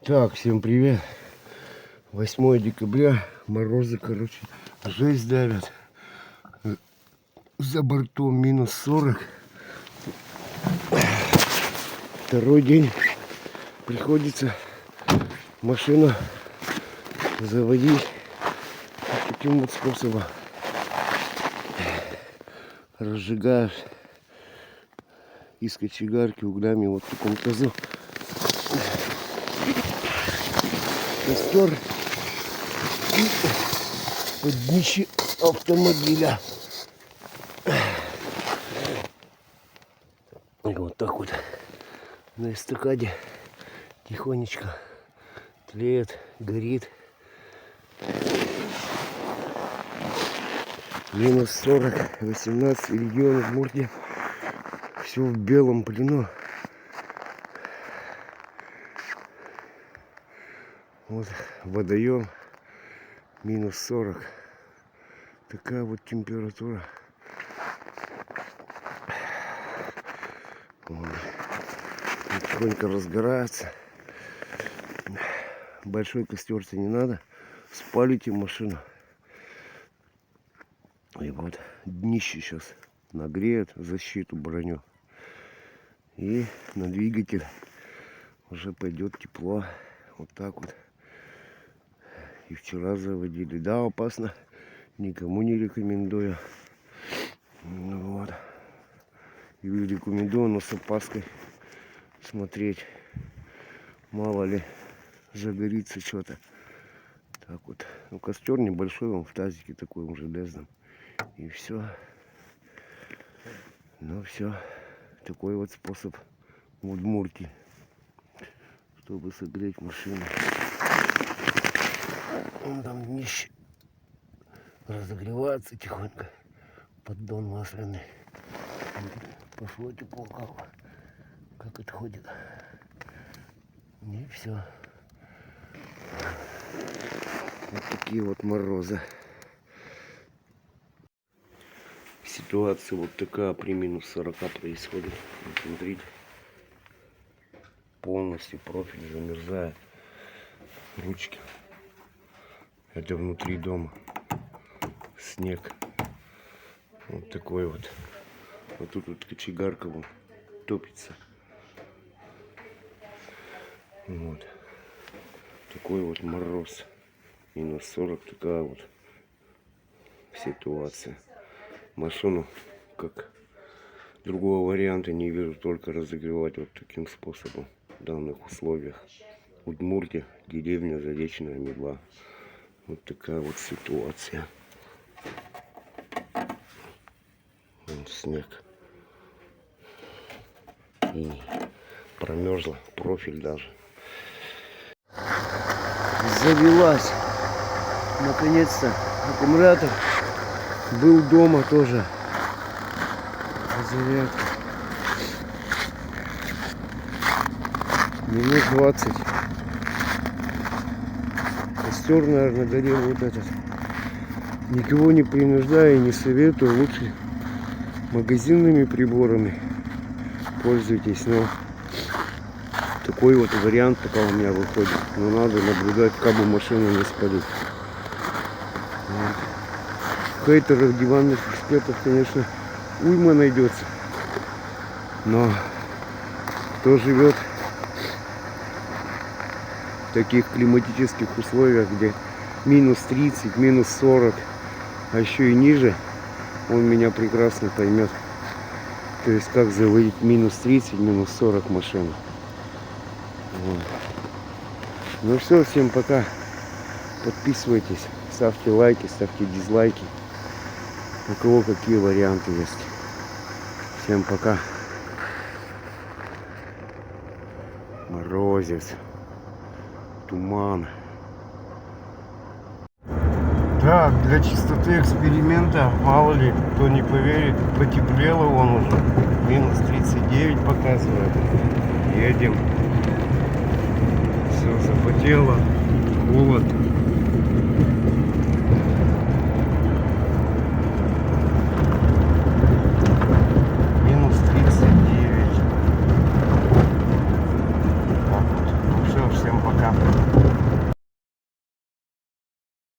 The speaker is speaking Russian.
Так, всем привет. 8 декабря. Морозы, короче, жесть давят. За бортом минус 40. Второй день приходится машину заводить таким вот способом. Разжигаешь из кочегарки углями вот в таком тазу. Костер под днище автомобиля. И вот так вот на эстакаде тихонечко тлеет, горит. Минус 40, 18 регионов в Мурте. Все в белом плену. Вот водоем минус 40. Такая вот температура. Потихоньку разгорается. Большой костер-то не надо. Спалите машину. И вот днище сейчас нагреет защиту, броню. И на двигатель уже пойдет тепло. Вот так вот. И вчера заводили. Да, опасно. Никому не рекомендую. Ну вот. И рекомендую, но с опаской смотреть. Мало ли загорится что-то. Так вот. Ну, костер небольшой, он в тазике такой железном. И все. Ну все. Такой вот способ в Удмуртии, чтобы согреть машину. Он там днище разогревается тихонько. Поддон масляный. Пошло тепло, как отходит. И все. Вот такие вот морозы. Ситуация вот такая при минус 40 происходит. Вот смотрите. Полностью профиль замерзает. Ручки. Это внутри дома. Снег. Вот такой вот. Вот тут вот кочегарка вон топится. Вот. Такой вот мороз. Минус 40. Такая вот ситуация. Машину, как другого варианта не вижу, только разогревать вот таким способом в данных условиях. Удмуртия, деревня Заречная Медла. Вот такая вот ситуация. Вон снег. И промерзла, профиль даже. Завелась. Наконец-то аккумулятор. Был дома тоже. Зарядка. Минут 20. Костер, наверное, горел вот этот. Никого не принуждаю и не советую. Лучше магазинными приборами пользуйтесь. Но такой вот вариант пока у меня выходит. Но надо наблюдать, как бы машину не спалить. Вот. Хейтеров, диванных экспертов, конечно, уйма найдется. Но кто живет в таких климатических условиях, где минус 30, минус 40, а еще и ниже, он меня прекрасно поймет. То есть как заводить минус 30, минус 40 машину. Вот. Ну все, всем пока. Подписывайтесь, ставьте лайки, ставьте дизлайки. У кого какие варианты есть. Всем пока. Морозец. Туман. Так, для чистоты эксперимента, мало ли, кто не поверит, потеплело он уже. Минус 39 показывает. Едем. Все запотело. Холод. Минус 39. Так вот. Ну все, всем пока.